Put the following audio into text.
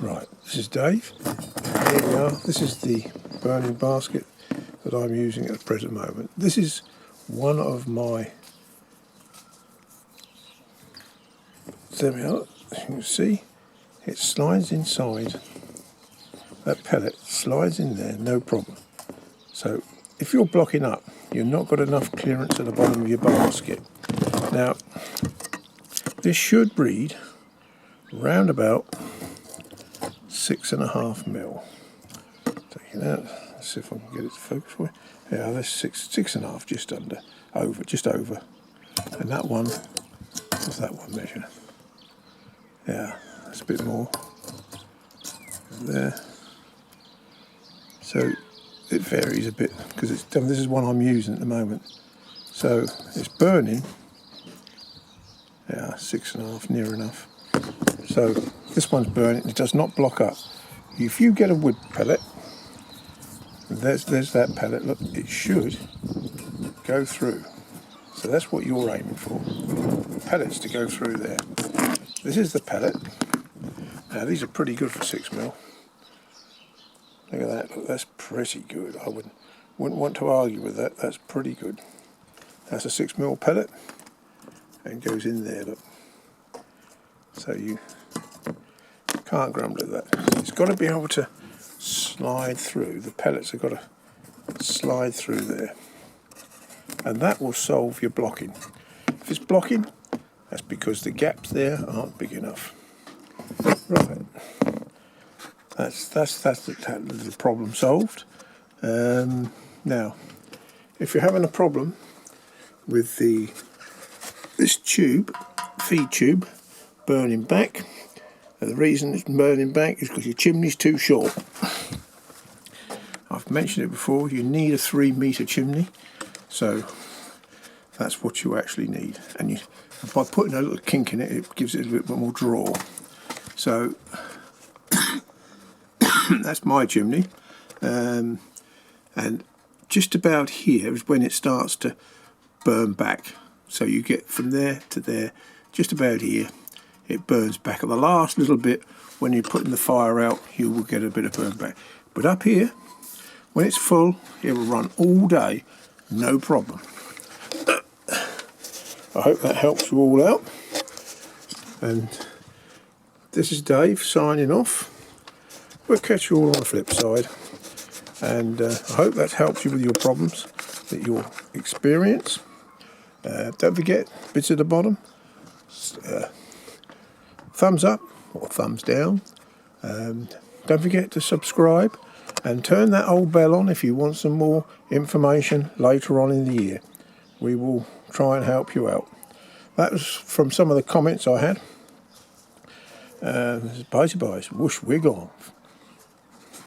Right, this is Dave. Here we are. This is the burning basket that I'm using at the present moment. This is one of my, there we are, as you can see, it slides inside. That pellet slides in there, no problem. So if you're blocking up, you've not got enough clearance at the bottom of your basket. Now, this should read round about 6.5 mil. Take it out. Let's see if I can get it to focus for you. Yeah, that's 6.5, just over. And that one, what's that one measure? Yeah, that's a bit more. There. So it varies a bit because this is one I'm using at the moment. So it's burning. Yeah, 6.5, near enough. So this one's burning. It does not block up. If you get a wood pellet, there's that pellet. Look, it should go through. So that's what you're aiming for. Pellets to go through there. This is the pellet. Now these are pretty good for 6 mil. Look at that. Look, that's pretty good. I wouldn't want to argue with that. That's pretty good. That's a 6 mil pellet, and goes in there. Look. So you can't grumble at that. It's got to be able to slide through. The pellets have got to slide through there, and that will solve your blocking. If it's blocking, that's because the gaps there aren't big enough. Right. That's the problem solved. Now, if you're having a problem with this tube, feed tube, burning back, the reason it's burning back is because your chimney's too short. I've mentioned it before, you need a 3-metre chimney, so that's what you actually need. And by putting a little kink in it, it gives it a little bit more draw. So that's my chimney, and just about here is when it starts to burn back. So you get from there to there, just about here, it burns back. At the last little bit, when you're putting the fire out, you will get a bit of burn back. But up here, when it's full, it will run all day, no problem. I hope that helps you all out. And this is Dave signing off. We'll catch you all on the flip side. And I hope that helps you with your problems that you'll experience. Don't forget, bits at the bottom. Thumbs up or thumbs down. Don't forget to subscribe and turn that old bell on if you want some more information later on in the year. We will try and help you out. That was from some of the comments I had. Bye-bye, whoosh, we're gone.